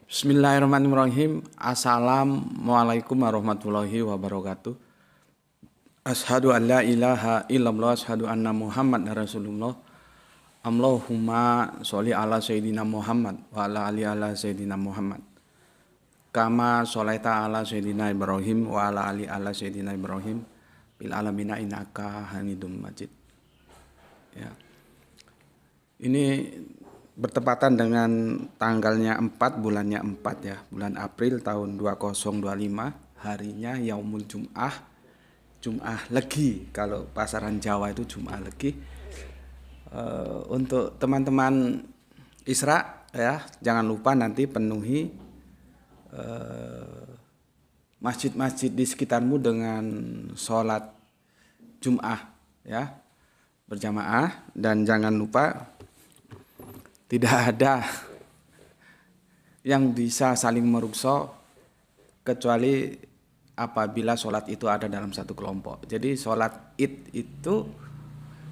Bismillahirrahmanirrahim. Assalamualaikum warahmatullahi wabarakatuh. Asyhadu an la ilaha illallah, asyhadu anna Muhammad Rasulullah. Allahumma sholli ala sayyidina Muhammad wa ala ali ala sayyidina Muhammad. Kama sholaita ala sayyidina Ibrahim wa ala ali ala sayyidina Ibrahim bil alamina innaka Hamidum Majid. Ya. Ini bertepatan dengan tanggalnya 4, bulannya 4 ya, bulan April tahun 2025, harinya Yaumul Jum'ah, Jum'ah Legi, kalau pasaran Jawa itu Jum'ah Legi. Untuk teman-teman Isra ya, jangan lupa nanti penuhi masjid-masjid di sekitarmu dengan sholat Jum'ah ya, berjamaah, dan jangan lupa tidak ada yang bisa saling merukso kecuali apabila sholat itu ada dalam satu kelompok. Jadi sholat id itu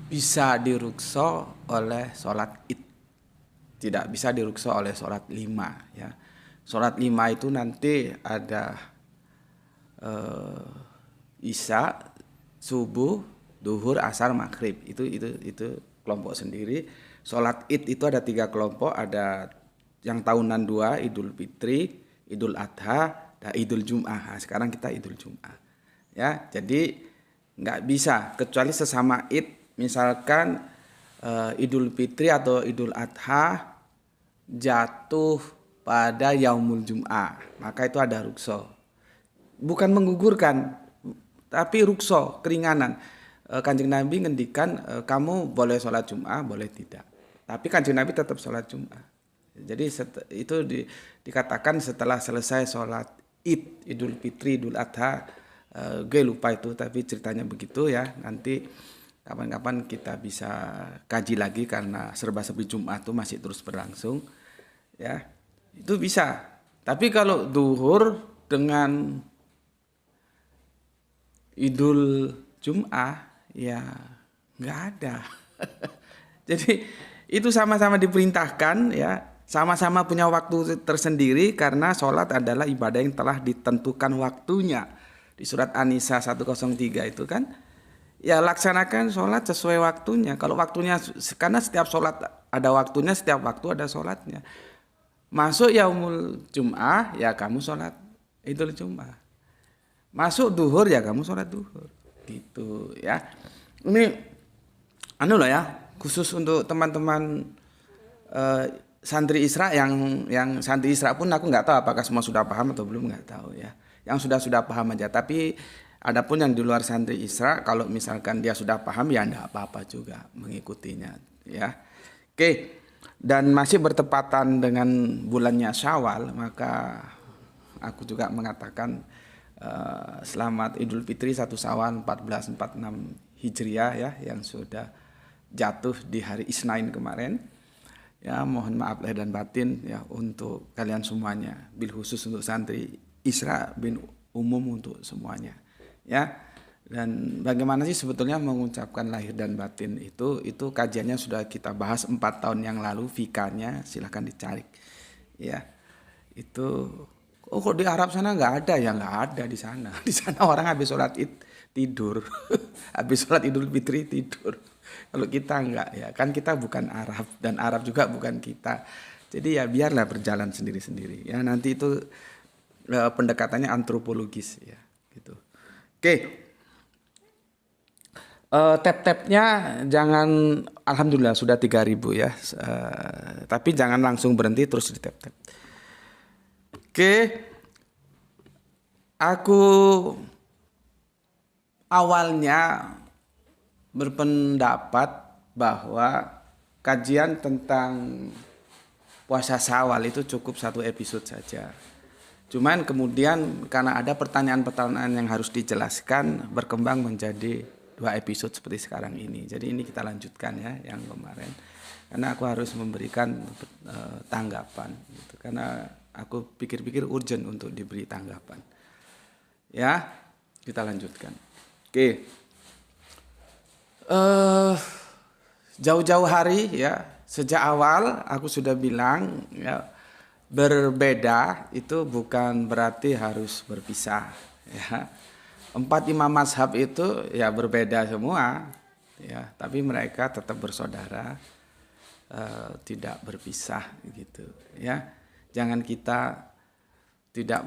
bisa dirukso oleh sholat id, tidak bisa dirukso oleh sholat 5 ya. Sholat 5 itu nanti ada isya, subuh, duhur, asar, maghrib, itu kelompok sendiri. Sholat id itu ada 3 kelompok, ada yang tahunan 2, Idul Fitri, Idul Adha, dan Idul Jum'ah. Nah, sekarang kita Idul Jum'ah. Ya, jadi nggak bisa kecuali sesama id, misalkan Idul Fitri atau Idul Adha jatuh pada Yaumul Jum'ah, maka itu ada rukso. Bukan menggugurkan, tapi rukso, keringanan. Kanjeng Nabi ngendikan kamu boleh sholat Jum'ah, boleh tidak. Tapi Kanjeng Nabi tetap sholat Jum'ah. Jadi itu dikatakan setelah selesai sholat id, Idul Fitri, Idul Adha, gue lupa itu, tapi ceritanya begitu ya. Nanti kapan-kapan kita bisa kaji lagi karena serba-serbi Jum'ah itu masih terus berlangsung. Ya, itu bisa. Tapi kalau duhur dengan Idul Jum'ah ya nggak ada. Jadi itu sama-sama diperintahkan ya, sama-sama punya waktu tersendiri karena sholat adalah ibadah yang telah ditentukan waktunya. Di surat An-Nisa 103 itu kan, ya laksanakan sholat sesuai waktunya. Kalau waktunya, karena setiap sholat ada waktunya, setiap waktu ada sholatnya. Masuk Yaumul Jum'ah ya kamu sholat Idul Jum'ah. Masuk duhur ya kamu sholat duhur. Gitu ya. Ini loh ya, khusus untuk teman-teman santri Isra yang santri Isra pun aku nggak tahu apakah semua sudah paham atau belum, nggak tahu ya. Yang sudah paham aja. Tapi adapun yang di luar santri Isra, kalau misalkan dia sudah paham ya enggak apa-apa juga mengikutinya ya. Oke. Dan masih bertepatan dengan bulannya Syawal, maka aku juga mengatakan selamat Idul Fitri 1 Syawal 1446 Hijriah ya, yang sudah jatuh di hari Isnin kemarin. Ya, mohon maaf lahir dan batin ya untuk kalian semuanya, bil khusus untuk santri Isra, bin umum untuk semuanya. Ya. Dan bagaimana sih sebetulnya mengucapkan lahir dan batin itu kajiannya sudah kita bahas 4 tahun yang lalu, fikanya silahkan dicari. Ya. Itu kok di Arab sana nggak ada ya, nggak ada di sana. Di sana orang habis sholat id tidur, habis sholat Idul Fitri tidur. Kalau kita enggak ya, kan kita bukan Arab dan Arab juga bukan kita. Jadi ya biarlah berjalan sendiri-sendiri. Ya nanti itu pendekatannya antropologis ya, gitu. Oke. Tap-tapnya jangan, alhamdulillah sudah 3.000 ya. Tapi jangan langsung berhenti terus di tap-tap. Oke. Aku awalnya berpendapat bahwa kajian tentang puasa Syawal itu cukup 1 episode saja. Cuman kemudian karena ada pertanyaan-pertanyaan yang harus dijelaskan, berkembang menjadi 2 episode seperti sekarang ini. Jadi ini kita lanjutkan ya yang kemarin. Karena aku harus memberikan tanggapan gitu. Karena aku pikir-pikir urgent untuk diberi tanggapan. Ya, kita lanjutkan. Oke. Jauh-jauh hari ya, sejak awal aku sudah bilang ya, berbeda itu bukan berarti harus berpisah, ya. 4 imam mazhab itu ya berbeda semua, ya, tapi mereka tetap bersaudara, tidak berpisah gitu, ya. Jangan kita tidak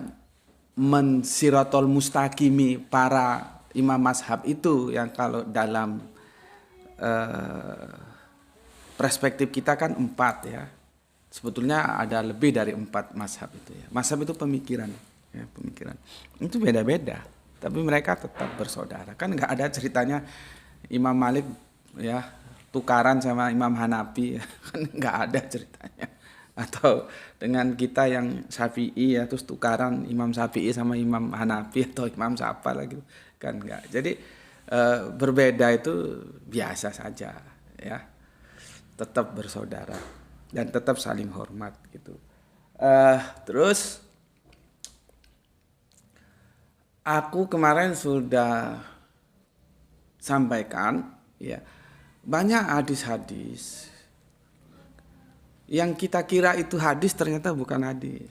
mensirotol mustaqimi para imam mazhab itu, yang kalau dalam perspektif kita kan 4, ya. Sebetulnya ada lebih dari 4 mazhab itu, ya. Mazhab itu pemikiran, ya, pemikiran. Itu beda-beda, tapi mereka tetap bersaudara. Kan nggak ada ceritanya Imam Malik, ya, tukaran sama Imam Hanafi, ya. Kan nggak ada ceritanya. Atau dengan kita yang Syafi'i, ya, terus tukaran Imam Syafi'i sama Imam Hanafi atau Imam siapa lagi, kan nggak. Jadi berbeda itu biasa saja, ya. Tetap bersaudara dan tetap saling hormat gitu. Terus aku kemarin sudah sampaikan, ya, banyak hadis-hadis yang kita kira itu hadis ternyata bukan hadis.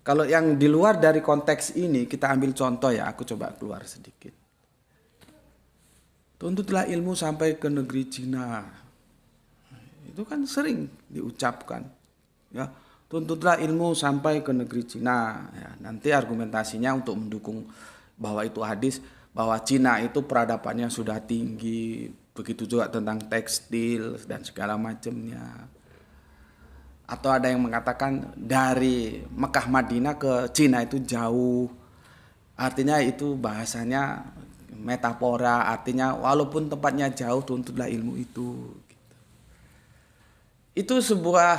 Kalau yang di luar dari konteks ini kita ambil contoh, ya, aku coba keluar sedikit. Tuntutlah ilmu sampai ke negeri Cina. Itu kan sering diucapkan, ya. Tuntutlah ilmu sampai ke negeri Cina, ya. Nanti argumentasinya untuk mendukung bahwa itu hadis, bahwa Cina itu peradabannya sudah tinggi, begitu juga tentang tekstil dan segala macamnya. Atau ada yang mengatakan dari Mekah Madinah ke Cina itu jauh, artinya itu bahasanya metafora, artinya walaupun tempatnya jauh tuntutlah ilmu itu. Itu sebuah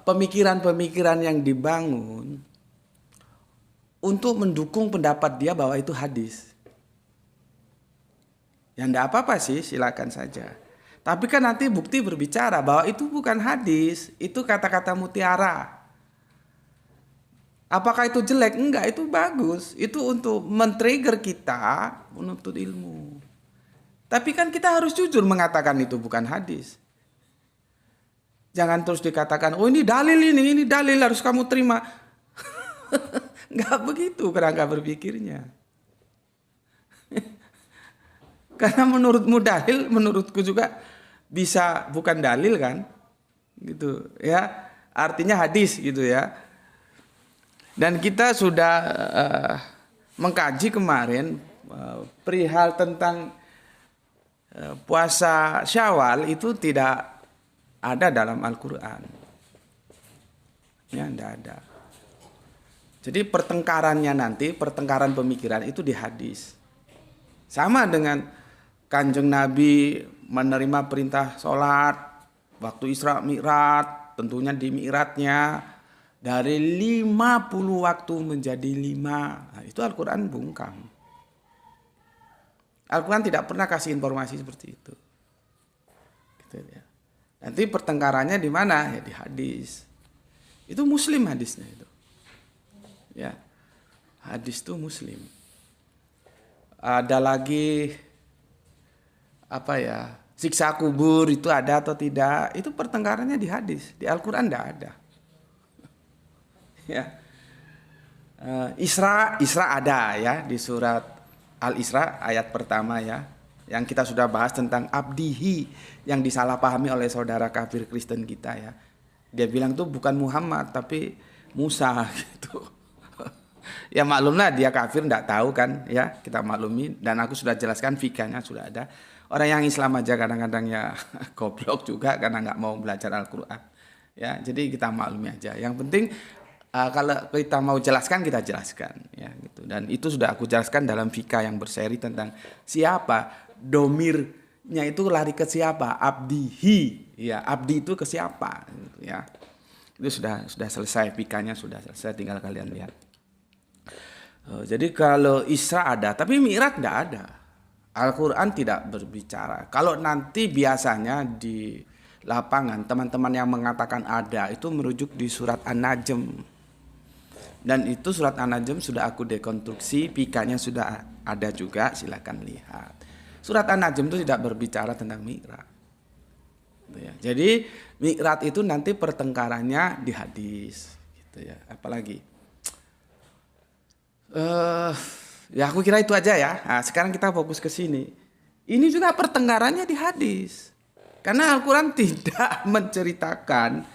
pemikiran-pemikiran yang dibangun untuk mendukung pendapat dia bahwa itu hadis. Ya enggak apa-apa sih, silakan saja. Tapi kan nanti bukti berbicara bahwa itu bukan hadis, itu kata-kata mutiara. Apakah itu jelek? Enggak, itu bagus. Itu untuk men-trigger kita menuntut ilmu. Tapi kan kita harus jujur mengatakan itu bukan hadis. Jangan terus dikatakan, oh ini dalil harus kamu terima. Enggak begitu kerangka berpikirnya. Karena menurutmu dalil, menurutku juga bisa bukan dalil kan, gitu, ya. Artinya hadis gitu, ya. Dan kita sudah mengkaji kemarin perihal tentang puasa Syawal itu tidak ada dalam Al-Quran, ya, tidak ada. Jadi pertengkarannya nanti, pertengkaran pemikiran itu di hadis. Sama dengan Kanjeng Nabi menerima perintah sholat waktu Isra Mi'raj, tentunya di Mi'rajnya dari 50 waktu menjadi 5. Nah, itu Al-Quran bungkam. Al-Quran tidak pernah kasih informasi seperti itu. Gitu, ya. Nanti pertengkarannya di mana? Ya di hadis. Itu Muslim hadisnya itu. Ya. Hadis itu Muslim. Ada lagi apa ya? Siksa kubur itu ada atau tidak? Itu pertengkarannya di hadis. Di Al-Quran tidak ada. Ya. Isra ada, ya, di surat Al-Isra ayat pertama, ya, yang kita sudah bahas tentang abdihi yang disalahpahami oleh saudara kafir Kristen kita, ya. Dia bilang tuh bukan Muhammad tapi Musa gitu. Ya maklumlah dia kafir, enggak tahu kan, ya, kita maklumi, dan aku sudah jelaskan fikahnya sudah ada. Orang yang Islam aja kadang-kadang ya goblok juga karena enggak mau belajar Al-Qur'an. Ya, jadi kita maklumi aja. Yang penting kalau kita mau jelaskan kita jelaskan, ya, gitu. Dan itu sudah aku jelaskan dalam fikah yang berseri tentang siapa domirnya itu lari ke siapa, abdihi, ya, abdi itu ke siapa, gitu, ya. Itu sudah selesai fikahnya, sudah selesai, tinggal kalian lihat. Jadi kalau Isra ada, tapi Mi'raj tidak ada. Al-Quran tidak berbicara. Kalau nanti biasanya di lapangan teman-teman yang mengatakan ada itu merujuk di surat An-Najm. Dan itu surat An-Najm sudah aku dekonstruksi, fikahnya sudah ada juga, silakan lihat. Surat An-Najm itu tidak berbicara tentang Mi'raj. Gitu ya. Jadi mi'raj itu nanti pertengkarannya di hadis, gitu ya. Apalagi, ya aku kira itu aja ya. Nah, sekarang kita fokus ke sini. Ini juga pertengkarannya di hadis, karena Al-Quran tidak menceritakan,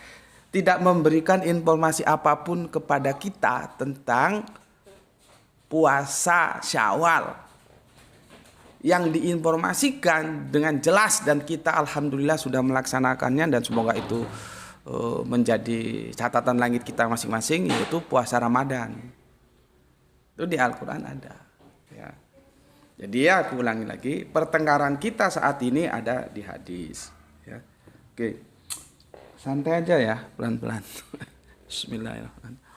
tidak memberikan informasi apapun kepada kita tentang puasa Syawal. Yang diinformasikan dengan jelas dan kita alhamdulillah sudah melaksanakannya dan semoga itu menjadi catatan langit kita masing-masing, yaitu puasa Ramadan. Itu di Al-Quran ada ya. Jadi ya aku ulangi lagi, pertengkaran kita saat ini ada di hadis ya. Oke, santai aja ya, pelan-pelan. Bismillahirrahmanirrahim.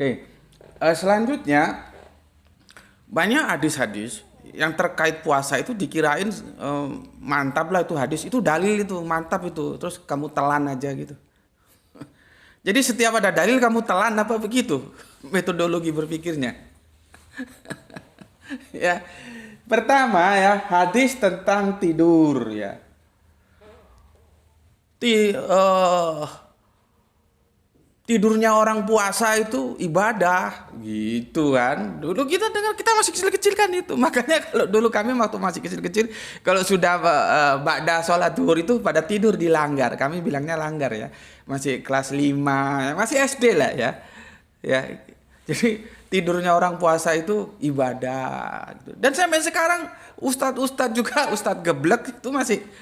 Oke, selanjutnya banyak hadis-hadis yang terkait puasa itu dikirain mantap lah itu hadis, itu dalil itu mantap itu, terus kamu telan aja gitu. Jadi setiap ada dalil kamu telan apa begitu metodologi berpikirnya? Ya, pertama ya hadis tentang tidur ya. Tidurnya orang puasa itu ibadah gitu kan. Dulu kita dengar, kita masih kecil-kecil kan itu. Makanya kalau dulu kami waktu masih kecil-kecil, kalau sudah ba'da sholat zuhur itu pada tidur di langgar. Kami bilangnya langgar ya. Masih kelas 5, masih SD lah ya. Ya. Jadi tidurnya orang puasa itu ibadah. Dan sampai sekarang ustadz juga, ustadz geblek itu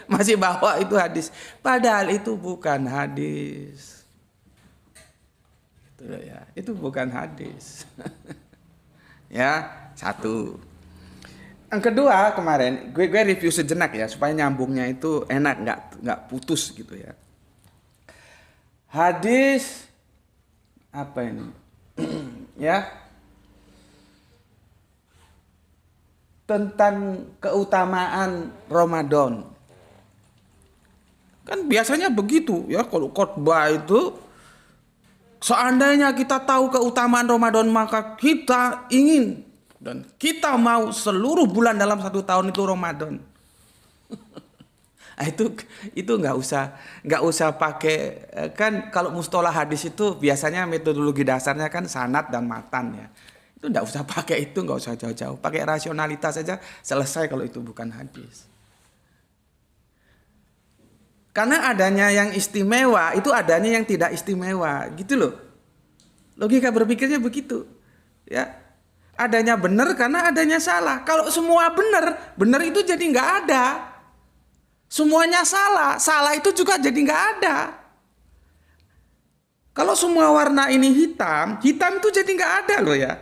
masih bawa itu hadis. Padahal itu bukan hadis. Ya, itu bukan hadis. Ya, satu. Yang kedua, kemarin gue review sejenak ya supaya nyambungnya itu enak, nggak putus gitu ya. Hadis apa ini? Ya. Tentang keutamaan Ramadan. Kan biasanya begitu ya, kalau khotbah itu seandainya kita tahu keutamaan Ramadan, maka kita ingin dan kita mau seluruh bulan dalam 1 tahun itu Ramadan. Nah, itu nggak usah pakai, kan kalau mustolah hadis itu biasanya metodologi dasarnya kan sanad dan matan ya. Itu nggak usah pakai itu, nggak usah jauh-jauh. Pakai rasionalitas saja selesai kalau itu bukan hadis. Karena adanya yang istimewa, itu adanya yang tidak istimewa, gitu loh. Logika berpikirnya begitu. Ya. Adanya benar karena adanya salah. Kalau semua benar itu jadi nggak ada. Semuanya salah itu juga jadi nggak ada. Kalau semua warna ini hitam itu jadi nggak ada loh ya.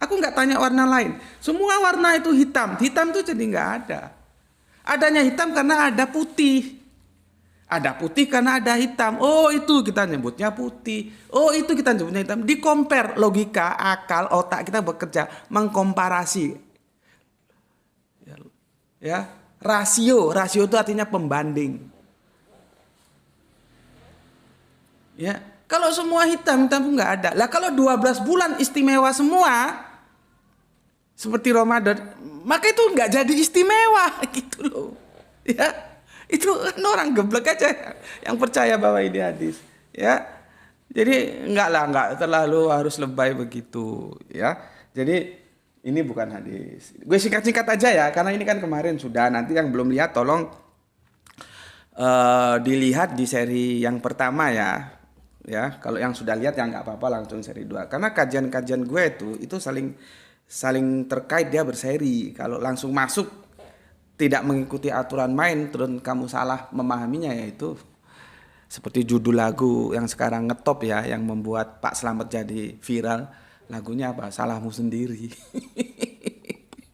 Aku nggak tanya warna lain. Semua warna itu hitam itu jadi nggak ada. Adanya hitam karena ada putih. Ada putih karena ada hitam. Oh, itu kita nyebutnya putih. Oh, itu kita nyebutnya hitam. Di-compare, logika, akal, otak kita bekerja mengkomparasi. Ya, rasio itu artinya pembanding. Ya, kalau semua hitam nggak ada. Lah kalau 12 bulan istimewa semua seperti Ramadan, maka itu nggak jadi istimewa gitu loh. Ya. Itu orang geblek aja yang percaya bahwa ini hadis, ya. Jadi enggak terlalu harus lebay begitu, ya. Jadi ini bukan hadis. Gue singkat-singkat aja ya, karena ini kan kemarin sudah. Nanti yang belum lihat tolong dilihat di seri yang pertama ya. Ya, kalau yang sudah lihat ya nggak apa-apa, langsung seri 2. Karena kajian-kajian gue itu saling terkait, dia berseri. Kalau langsung masuk tidak mengikuti aturan main terus kamu salah memahaminya, yaitu seperti judul lagu yang sekarang ngetop ya, yang membuat Pak Slamet jadi viral, lagunya apa? Salahmu sendiri.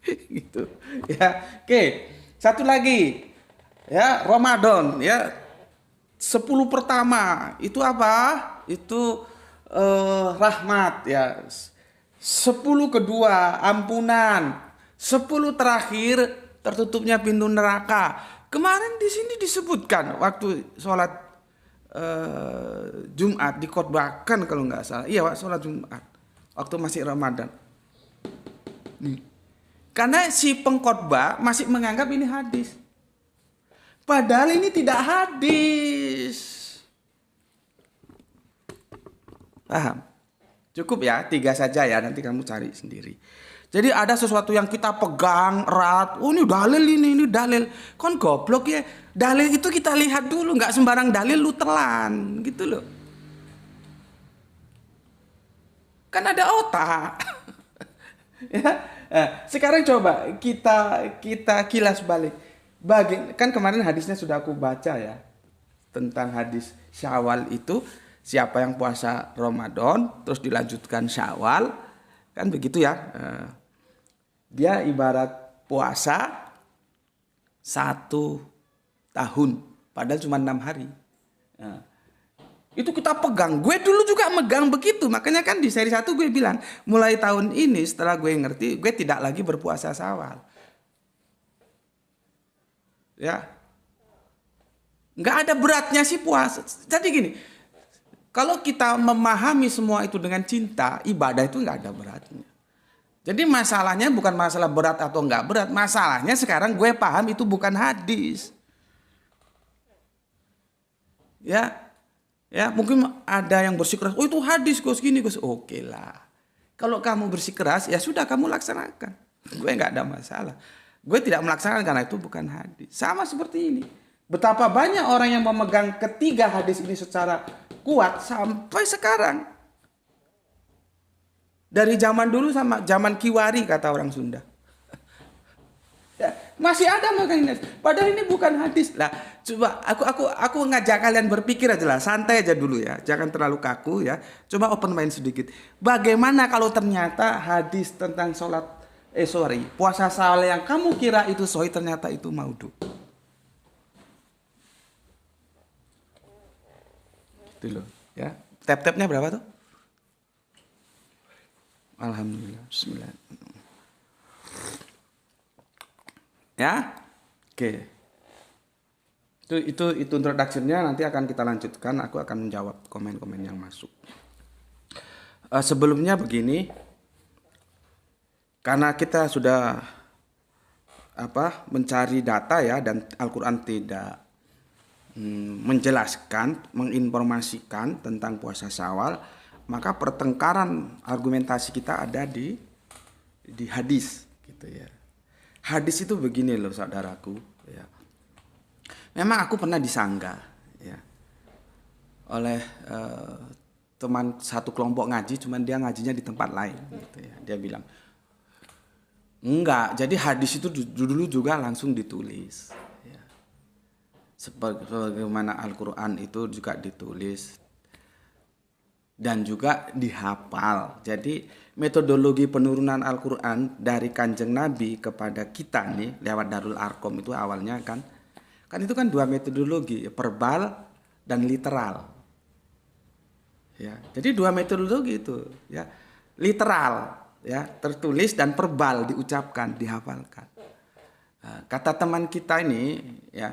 Gitu ya. Oke, satu lagi ya, Ramadan ya, 10 pertama itu apa? Itu rahmat ya. 10 kedua ampunan. 10 terakhir tertutupnya pintu neraka. Kemarin di sini disebutkan waktu sholat Jumat dikhotbahkan kalau nggak salah. Iya, sholat Jumat waktu masih Ramadan. Karena si pengkhotbah masih menganggap ini hadis. Padahal ini tidak hadis. Paham? Cukup ya, 3 saja ya, nanti kamu cari sendiri. Jadi ada sesuatu yang kita pegang erat. Oh ini dalil ini dalil. Kon goblok ya. Dalil itu kita lihat dulu, nggak sembarang dalil lu telan, gitu loh. Kan ada otak. Ya. Sekarang coba kita kilas balik. Kan kemarin hadisnya sudah aku baca ya. Tentang hadis Syawal itu, siapa yang puasa Ramadan terus dilanjutkan Syawal, kan begitu ya. Dia ibarat puasa 1 tahun, padahal cuma 6 hari. Itu kita pegang. Gue dulu juga megang begitu. Makanya kan di seri 1 gue bilang, mulai tahun ini setelah gue ngerti, gue tidak lagi berpuasa Syawal. Ya. Nggak ada beratnya sih puasa. Jadi gini, kalau kita memahami semua itu dengan cinta, ibadah itu nggak ada beratnya. Jadi masalahnya bukan masalah berat atau nggak berat. Masalahnya sekarang gue paham itu bukan hadis. Ya, mungkin ada yang bersikeras, oh itu hadis Gus gini Gus. Oke lah. Kalau kamu bersikeras, ya sudah kamu laksanakan. Gue nggak ada masalah. Gue tidak melaksanakan karena itu bukan hadis. Sama seperti ini. Betapa banyak orang yang memegang ketiga hadis ini secara kuat sampai sekarang. Dari zaman dulu sama zaman Kiwari kata orang Sunda. Ya, masih ada makanya. Padahal ini bukan hadis. Lah, coba aku ngajak kalian berpikir aja lah, santai aja dulu ya. Jangan terlalu kaku ya. Coba open mind sedikit. Bagaimana kalau ternyata hadis tentang puasa Syawal yang kamu kira itu sahih ternyata itu maudhu. Itu loh, ya. Tap-tapnya berapa tuh? Alhamdulillah. Bismillah. Ya, oke. Itu introduction-nya, nanti akan kita lanjutkan. Aku akan menjawab komen-komen yang masuk. Sebelumnya begini, karena kita sudah mencari data ya, dan Al-Quran tidak menjelaskan, menginformasikan tentang puasa Syawal, maka pertengkaran argumentasi kita ada di hadis, gitu ya. Hadis itu begini loh saudaraku, ya. Memang aku pernah disanggah ya, oleh teman satu kelompok ngaji, cuman dia ngajinya di tempat lain, gitu ya. Dia bilang, enggak, jadi hadis itu dulu juga langsung ditulis. Ya. Sebagaimana Al-Quran itu juga ditulis dan juga dihafal. Jadi metodologi penurunan Al-Quran dari Kanjeng Nabi kepada kita nih lewat Darul Arkom itu awalnya kan itu kan 2 metodologi, verbal dan literal. Ya, jadi 2 metodologi itu ya. Literal ya, tertulis, dan verbal, diucapkan, dihafalkan. Nah, kata teman kita ini ya,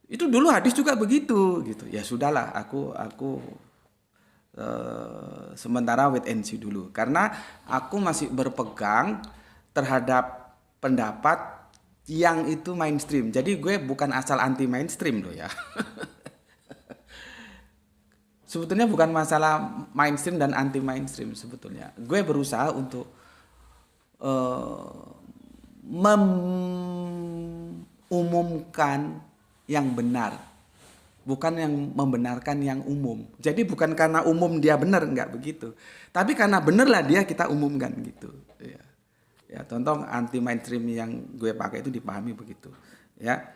itu dulu hadis juga begitu gitu. Ya sudahlah, aku sementara wait and see dulu, karena aku masih berpegang terhadap pendapat yang itu mainstream. Jadi gue bukan asal anti mainstream loh ya. Sebetulnya bukan masalah mainstream dan anti mainstream sebetulnya. Gue berusaha untuk mengumumkan yang benar, bukan yang membenarkan yang umum. Jadi bukan karena umum dia benar, enggak begitu. Tapi karena benar lah dia kita umumkan gitu. Ya, contoh anti mainstream yang gue pakai itu dipahami begitu. Ya.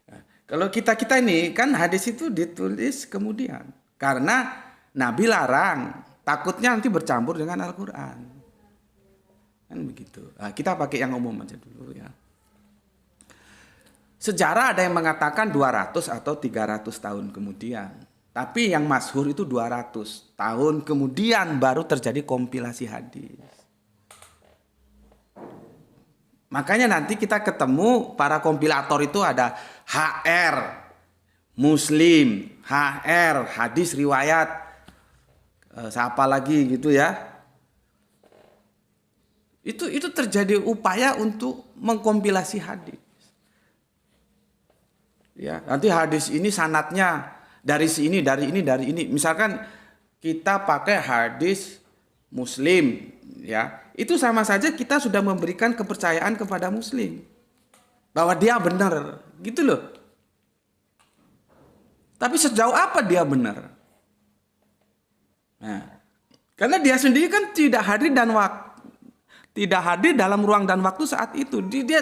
Nah, kalau kita ini kan hadis itu ditulis kemudian. Karena Nabi larang, takutnya nanti bercampur dengan Al-Quran. Kan begitu. Nah, kita pakai yang umum aja dulu ya. Sejarah ada yang mengatakan 200 atau 300 tahun kemudian. Tapi yang masyhur itu 200 tahun kemudian baru terjadi kompilasi hadis. Makanya nanti kita ketemu para kompilator itu ada HR, Muslim, HR, hadis riwayat, siapa lagi gitu ya. Itu terjadi upaya untuk mengkompilasi hadis. Ya, nanti hadis ini sanadnya dari sini, dari ini, dari ini. Misalkan kita pakai hadis Muslim, ya, itu sama saja kita sudah memberikan kepercayaan kepada Muslim bahwa dia benar, gitu loh. Tapi sejauh apa dia benar? Nah, karena dia sendiri kan tidak hadir tidak hadir dalam ruang dan waktu saat itu. Dia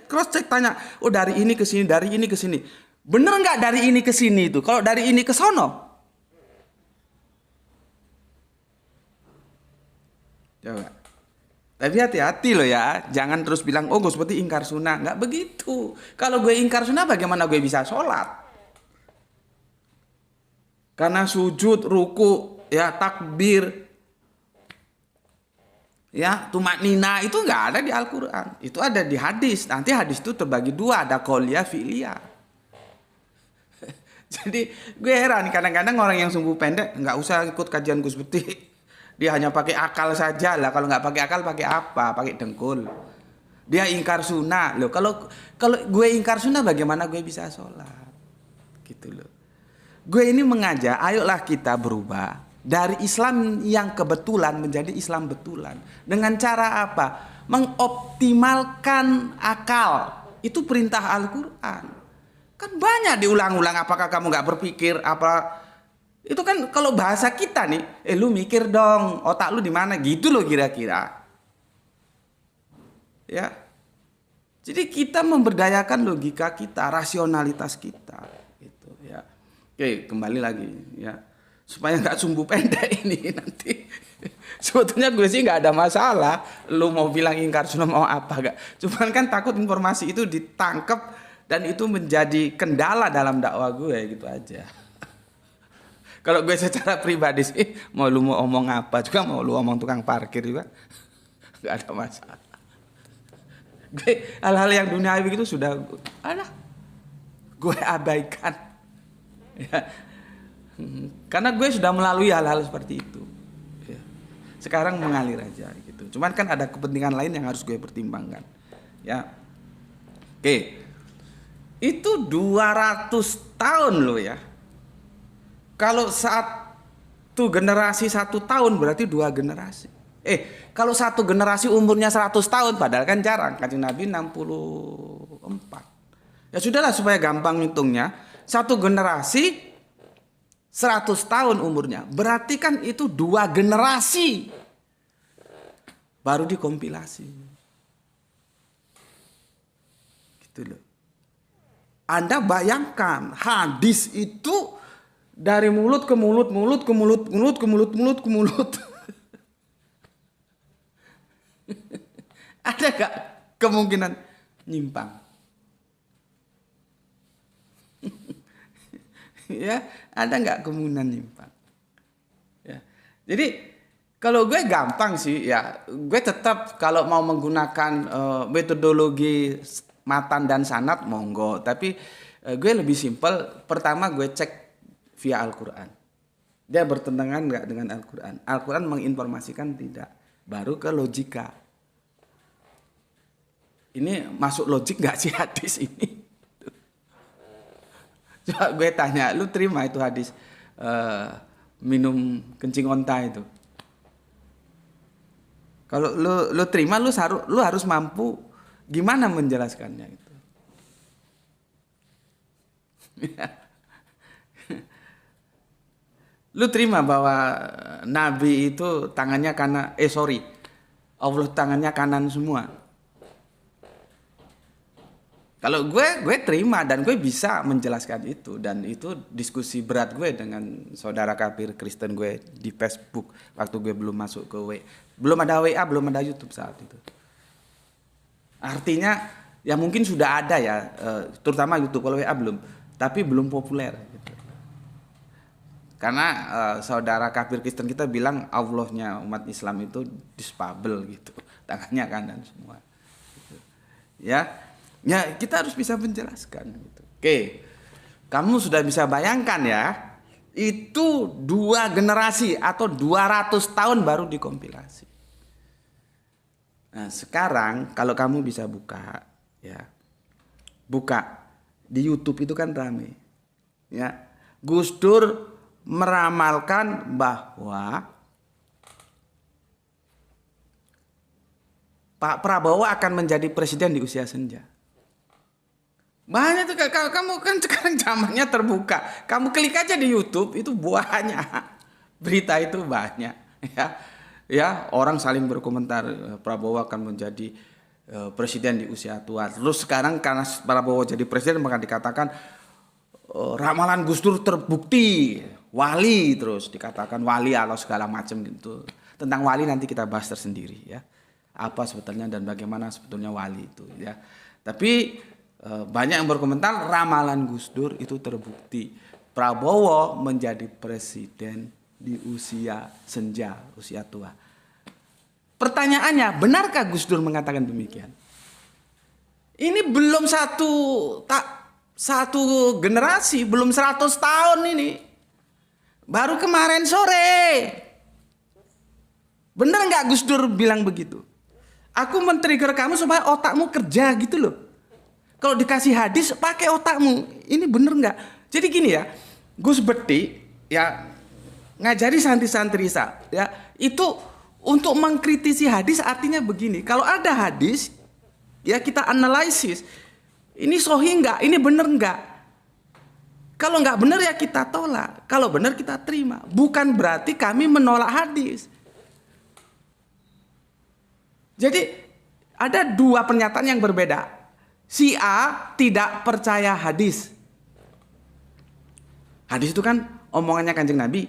cross check, tanya, oh dari ini ke sini, dari ini ke sini. Bener nggak dari ini ke sini itu? Kalau dari ini ke sono, coba. Tapi hati-hati loh ya, jangan terus bilang, oh gue seperti ingkar sunnah. Nggak begitu. Kalau gue ingkar sunnah, bagaimana gue bisa sholat? Karena sujud, ruku, ya takbir, ya tumaknina itu nggak ada di Al-Quran. Itu ada di hadis. Nanti hadis itu terbagi dua, ada qauliyah, fi'liyah. Jadi gue heran kadang-kadang orang yang sumbu pendek nggak usah ikut kajian Gus Beti. Dia hanya pakai akal saja lah. Kalau nggak pakai akal pakai apa? Pakai dengkul. Dia ingkar sunnah loh. Kalau gue ingkar sunnah, bagaimana gue bisa sholat? Gitu loh. Gue ini mengajak, ayolah kita berubah dari Islam yang kebetulan menjadi Islam betulan. Dengan cara apa? Mengoptimalkan akal. Itu perintah Al-Quran. Kan banyak diulang-ulang, apakah kamu gak berpikir apa? Itu kan kalau bahasa kita nih, lu mikir dong, otak lu di mana? Gitu loh kira-kira. Ya. Jadi kita memberdayakan logika kita, rasionalitas kita. Oke, kembali lagi ya, supaya nggak sumbu pendek ini nanti. Sebetulnya gue sih nggak ada masalah, lu mau bilang ingkar sunnah mau apa gak. Cuman kan takut informasi itu ditangkap dan itu menjadi kendala dalam dakwah gue, gitu aja. Kalau gue secara pribadi sih, mau lu mau omong apa juga, mau lu omong tukang parkir juga, nggak ada masalah. Gue hal-hal yang duniawi itu sudah, gue abaikan. Ya. Karena gue sudah melalui hal-hal seperti itu ya. Sekarang mengalir aja gitu. Cuman kan ada kepentingan lain yang harus gue pertimbangkan ya. Oke, itu 200 tahun loh ya. Kalau satu generasi 1 tahun berarti 2 generasi. Kalau satu generasi umurnya 100 tahun, padahal kan jarang. Kanjeng Nabi 64. Ya sudahlah supaya gampang hitungnya. Satu generasi 100 tahun umurnya. Berarti kan itu 2 generasi. Baru dikompilasi. Gitu loh. Anda bayangkan hadis itu dari mulut ke mulut, mulut ke mulut, mulut ke mulut, mulut ke mulut. Ada gak kemungkinan nyimpang? Ya, ada nggak kemungkinan nyimpang? Ya. Jadi kalau gue gampang sih ya, gue tetap kalau mau menggunakan metodologi matan dan sanad monggo, tapi gue lebih simpel. Pertama gue cek via Al-Quran, dia bertentangan nggak dengan Al-Quran? Al-Quran menginformasikan tidak, baru ke logika. Ini masuk logik nggak sih hadis ini? Coba gue tanya, lu terima itu hadis minum kencing onta itu? Kalau lu terima, lu harus mampu gimana menjelaskannya itu. Lu terima bahwa Nabi itu tangannya kanan, Allah tangannya kanan semua. Kalau gue terima dan gue bisa menjelaskan itu, dan itu diskusi berat gue dengan saudara kafir Kristen gue di Facebook waktu gue belum masuk ke belum ada WA, belum ada YouTube saat itu. Artinya ya mungkin sudah ada ya, terutama YouTube, kalau WA belum, tapi belum populer. Gitu. Karena saudara kafir Kristen kita bilang Allahnya umat Islam itu dispabel gitu, tangannya kanan semua. Gitu. Ya kita harus bisa menjelaskan gitu. Oke, kamu sudah bisa bayangkan ya, itu 2 generasi atau 200 tahun baru dikompilasi. Nah, sekarang kalau kamu bisa buka, ya, buka di YouTube itu kan rame, ya. Gus Dur meramalkan bahwa Pak Prabowo akan menjadi presiden di usia senja. Banyak tuh, kamu kan sekarang zamannya terbuka. Kamu klik aja di YouTube itu banyak berita itu banyak, ya. Ya, orang saling berkomentar Prabowo akan menjadi presiden di usia tua. Terus sekarang karena Prabowo jadi presiden maka dikatakan ramalan Gus Dur terbukti wali, terus dikatakan wali atau segala macam gitu. Tentang wali nanti kita bahas tersendiri, ya. Apa sebetulnya dan bagaimana sebetulnya wali itu, ya. Tapi banyak yang berkomentar ramalan Gus Dur itu terbukti. Prabowo menjadi presiden di usia senja, usia tua. Pertanyaannya, benarkah Gus Dur mengatakan demikian? Ini belum satu generasi, belum 100 tahun ini. Baru kemarin sore. Benar nggak Gus Dur bilang begitu? Aku men-trigger kamu supaya otakmu kerja gitu loh. Kalau dikasih hadis pakai otakmu. Ini bener nggak? Jadi gini ya, Gus Beti ya ngajari santri-santri ya itu untuk mengkritisi hadis artinya begini. Kalau ada hadis ya kita analisis. Ini sahih nggak? Ini bener nggak? Kalau nggak bener ya kita tolak. Kalau bener kita terima. Bukan berarti kami menolak hadis. Jadi ada dua pernyataan yang berbeda. Si A tidak percaya hadis. Hadis itu kan omongannya Kanjeng Nabi.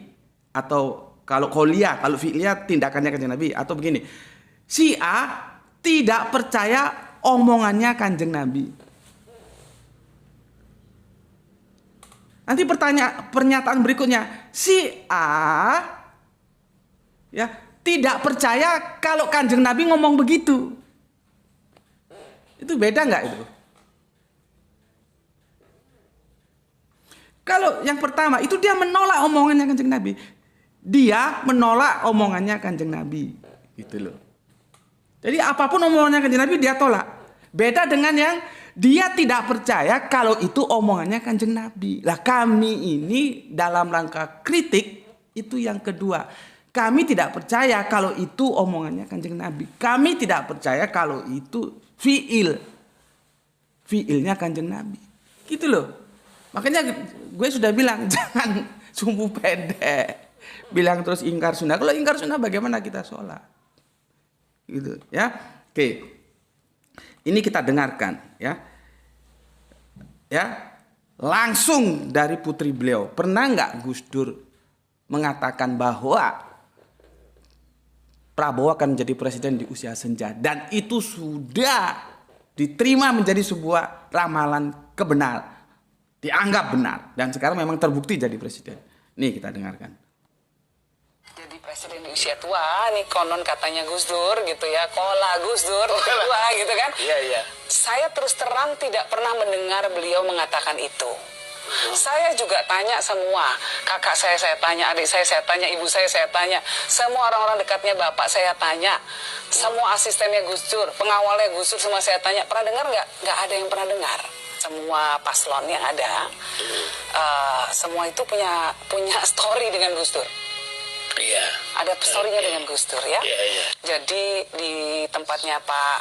Atau kalau qauliyah, kalau fi'liyah tindakannya Kanjeng Nabi. Atau begini. Si A tidak percaya omongannya Kanjeng Nabi. Nanti pernyataan berikutnya. Si A ya tidak percaya kalau Kanjeng Nabi ngomong begitu. Itu beda nggak itu? Kalau yang pertama itu dia menolak omongannya Kanjeng Nabi. Dia menolak omongannya Kanjeng Nabi. Gitu loh. Jadi apapun omongannya Kanjeng Nabi dia tolak. Beda dengan yang dia tidak percaya kalau itu omongannya Kanjeng Nabi. Lah kami ini dalam rangka kritik itu yang kedua. Kami tidak percaya kalau itu omongannya Kanjeng Nabi. Kami tidak percaya kalau itu fiilnya Kanjeng Nabi. Gitu loh. Makanya gue sudah bilang jangan sumbu pendek. Bilang terus ingkar sunnah. Kalau ingkar sunnah bagaimana kita sholat? Gitu ya. Oke. Ini kita dengarkan ya. Ya. Langsung dari putri beliau. Pernah nggak Gus Dur mengatakan bahwa Prabowo akan menjadi presiden di usia senja, dan itu sudah diterima menjadi sebuah ramalan kebenar, dianggap benar, dan sekarang memang terbukti jadi presiden. Nih kita dengarkan. Jadi presiden di usia tua, nih konon katanya Gus Dur gitu ya, kola Gus Dur tua gitu kan? Iya. Saya terus terang tidak pernah mendengar beliau mengatakan itu. Saya juga tanya semua, kakak saya tanya, adik saya tanya, ibu saya tanya, semua orang-orang dekatnya bapak saya tanya, semua asistennya Gus Dur, pengawalnya Gus Dur semua saya tanya, pernah dengar nggak? Nggak ada yang pernah dengar. Semua paslon yang ada, semua itu punya story dengan Gus Dur. Iya. Ada story-nya dengan Gus Dur ya. Iya. Jadi di tempatnya Pak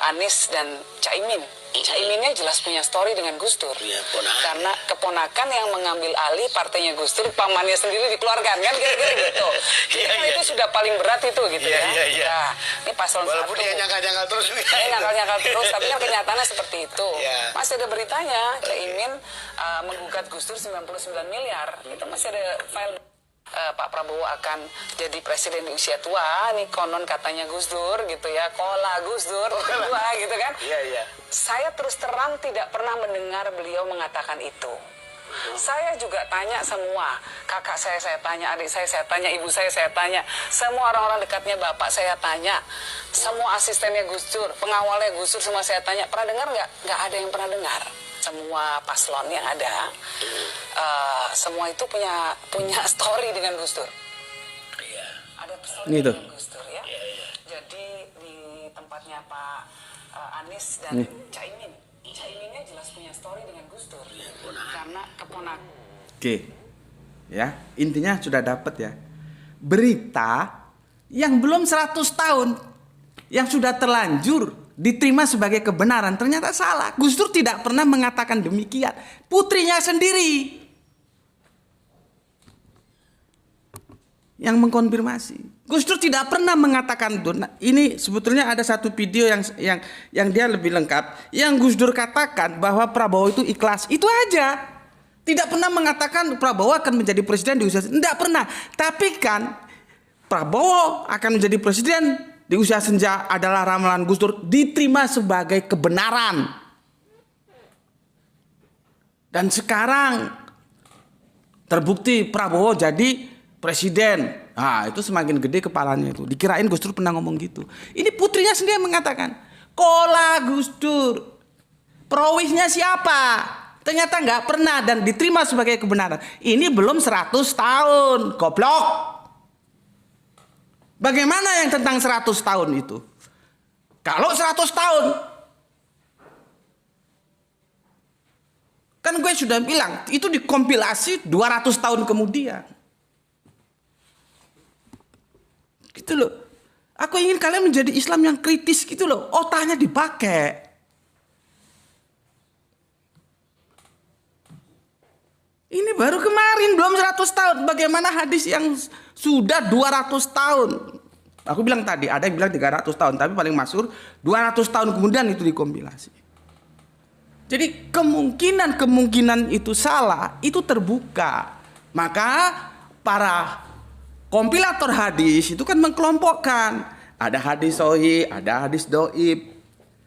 Anies dan Caimin. Caiminnya jelas punya story dengan Gus Dur. Iya, karena keponakan yang mengambil alih partainya Gus Dur, pamannya sendiri dikeluarkan kan kira-kira gitu. Jadi kan itu sudah paling berat itu gitu ya. Iya. Nah, ini paslon satu. Walaupun dia nyangkal-nyangkal terus juga. Nyangkal-nyangkal terus, tapi kan kenyataannya seperti itu. Masih ada beritanya, Caimin menggugat Gus Dur 99 miliar. Itu masih ada file. Pak Prabowo akan jadi presiden di usia tua, nih konon katanya Gus Dur gitu ya, kola Gus Dur tua gitu kan? Iya. Saya terus terang tidak pernah mendengar beliau mengatakan itu. Saya juga tanya semua, kakak saya tanya, adik saya tanya, ibu saya tanya, semua orang-orang dekatnya bapak saya tanya, semua asistennya Gus Dur, pengawalnya Gus Dur semua saya tanya, pernah dengar nggak? Nggak ada yang pernah dengar. Semua paslon yang ada, semua itu punya story dengan Gus Dur. Iya. Ada story dengan Gus Dur ya. Iya. Jadi di tempat pendapatnya Pak Anies dan Caimin. Caiminnya jelas punya story dengan Gus Dur karena keponak. Oke, ya intinya sudah dapat ya. Berita yang belum 100 tahun, yang sudah terlanjur diterima sebagai kebenaran, ternyata salah. Gus Dur tidak pernah mengatakan demikian. Putrinya sendiri yang mengkonfirmasi. Gus Dur tidak pernah mengatakan itu. Nah, ini sebetulnya ada satu video yang dia lebih lengkap. Yang Gus Dur katakan bahwa Prabowo itu ikhlas. Itu aja. Tidak pernah mengatakan Prabowo akan menjadi presiden di usia. Tidak pernah. Tapi kan Prabowo akan menjadi presiden di usia senja adalah ramalan Gus Dur, diterima sebagai kebenaran. Dan sekarang terbukti Prabowo jadi presiden. Nah, itu semakin gede kepalanya itu. Dikirain Gus Dur pernah ngomong gitu. Ini putrinya sendiri yang mengatakan, kola Gus Dur. Perawihnya siapa? Ternyata nggak pernah dan diterima sebagai kebenaran. Ini belum 100 tahun. Goblok. Bagaimana yang tentang 100 tahun itu? Kalau 100 tahun, kan gue sudah bilang, itu dikompilasi 200 tahun kemudian. Gitu loh. Aku ingin kalian menjadi Islam yang kritis gitu loh. Otaknya dipakai. Ini baru kemarin, belum 100 tahun. Bagaimana hadis yang sudah 200 tahun? Aku bilang tadi, ada yang bilang 300 tahun. Tapi paling masyhur 200 tahun kemudian itu dikompilasi. Jadi kemungkinan itu salah, itu terbuka. Maka para kompilator hadis itu kan mengkelompokkan. Ada hadis sahih, ada hadis dhaif.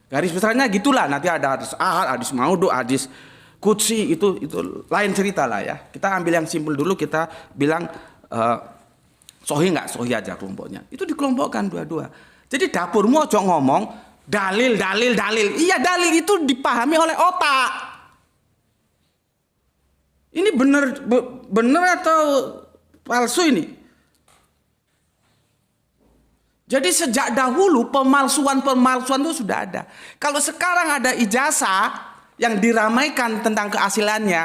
Garis besarnya gitulah. Nanti ada hadis ahad, hadis maudhu, hadis qudsi, itu lain cerita lah ya. Kita ambil yang simpel dulu, kita bilang sahih nggak sahih aja kelompoknya. Itu dikelompokkan dua-dua. Jadi dapurmu ojo ngomong dalil. Iya, dalil itu dipahami oleh otak. Ini bener atau palsu ini? Jadi sejak dahulu pemalsuan itu sudah ada. Kalau sekarang ada ijazah yang diramaikan tentang keasliannya,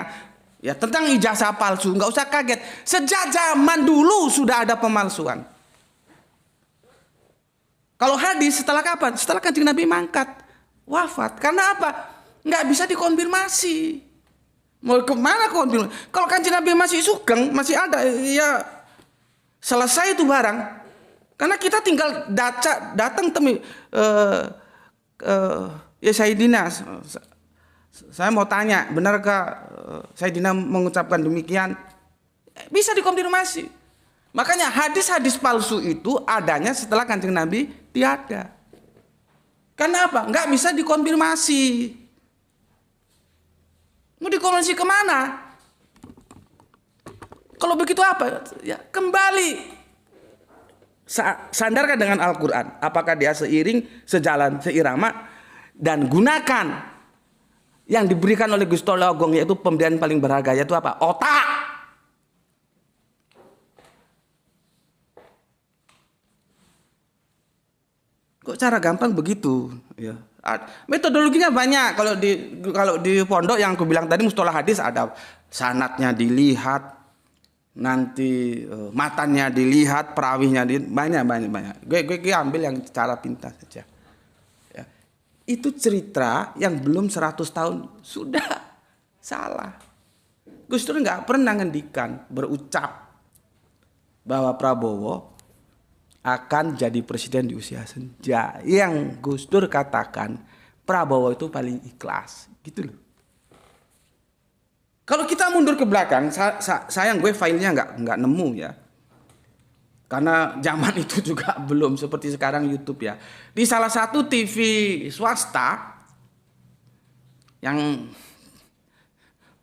ya tentang ijazah palsu, nggak usah kaget. Sejak zaman dulu sudah ada pemalsuan. Kalau hadis setelah kapan? Setelah Kanjeng Nabi mangkat, wafat. Karena apa? Nggak bisa dikonfirmasi. Mau kemana konfirmasi? Kalau Kanjeng Nabi masih sugeng, masih ada, ya selesai itu barang. Karena kita tinggal datang ya Sayyidina, saya mau tanya, benarkah Sayyidina mengucapkan demikian? Bisa dikonfirmasi. Makanya hadis-hadis palsu itu adanya setelah Kanjeng Nabi tiada. Karena apa? Nggak bisa dikonfirmasi. Mau dikonfirmasi kemana? Kalau begitu apa? Ya kembali. Sandarkan dengan Al-Quran. Apakah dia seiring, sejalan, seirama. Dan gunakan yang diberikan oleh Gusti Allah Agung, yaitu pemberian paling berharga, yaitu apa? Otak. Kok cara gampang begitu? Ya. Metodologinya banyak. Kalau di pondok yang aku bilang tadi, mustalah hadis, ada sanadnya dilihat, nanti matanya dilihat, perawihnya banyak. Gue ambil yang cara pintas saja. Ya. Itu cerita yang belum 100 tahun sudah salah. Gus Dur nggak pernah ngendikan, berucap bahwa Prabowo akan jadi presiden di usia senja. Yang Gus Dur katakan Prabowo itu paling ikhlas, gitu loh. Kalau kita mundur ke belakang, sayang gue filenya nggak nemu ya. Karena zaman itu juga belum seperti sekarang YouTube ya. Di salah satu TV swasta yang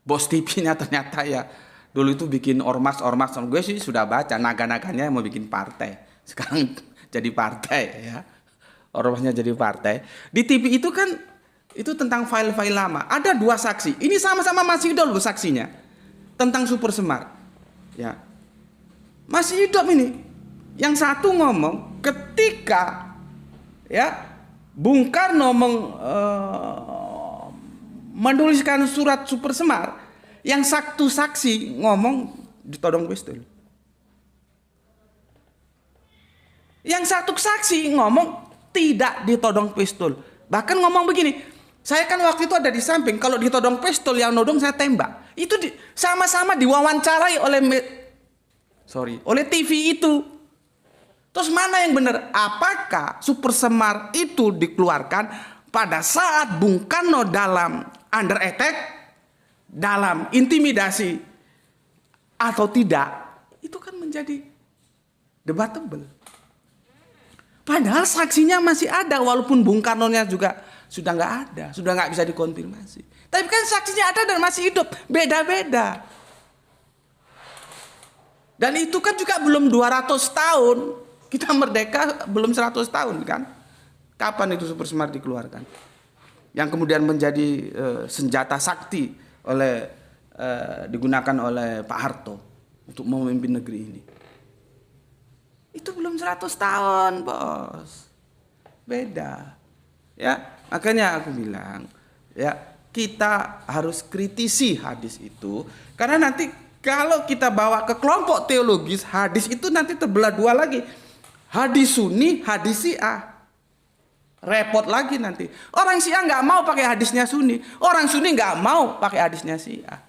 bos TV-nya ternyata ya dulu itu bikin ormas. Gue sih sudah baca naga-naganya mau bikin partai. Sekarang jadi partai ya. Ormasnya jadi partai. Di TV itu kan itu tentang file-file lama. Ada dua saksi. Ini sama-sama masih hidup loh saksinya. Tentang Super Semar. Ya. Masih hidup ini. Yang satu ngomong ketika ya Bung Karno menuliskan surat Super Semar yang satu saksi ngomong ditodong pistol. Yang satu saksi ngomong tidak ditodong pistol. Bahkan ngomong begini, saya kan waktu itu ada di samping, kalau ditodong pistol yang nodong saya tembak. Itu sama-sama diwawancarai oleh TV itu. Terus mana yang benar? Apakah Super Semar itu dikeluarkan pada saat Bung Karno dalam under attack, dalam intimidasi, atau tidak? Itu kan menjadi debatable. Padahal saksinya masih ada, walaupun Bung Karno-nya juga sudah nggak ada, sudah nggak bisa dikonfirmasi. Tapi kan saksinya ada dan masih hidup, beda-beda. Dan itu kan juga belum 200 tahun. Kita merdeka belum 100 tahun kan? Kapan itu Super Semar dikeluarkan? Yang kemudian menjadi senjata sakti digunakan oleh Pak Harto untuk memimpin negeri ini. Itu belum 100 tahun, bos. Beda. Ya, makanya aku bilang, ya, kita harus kritisi hadis itu, karena nanti kalau kita bawa ke kelompok teologis, hadis itu nanti terbelah dua lagi. Hadis Sunni, hadis Syiah. Repot lagi nanti. Orang Syiah nggak mau pakai hadisnya Sunni, orang Sunni nggak mau pakai hadisnya Syiah.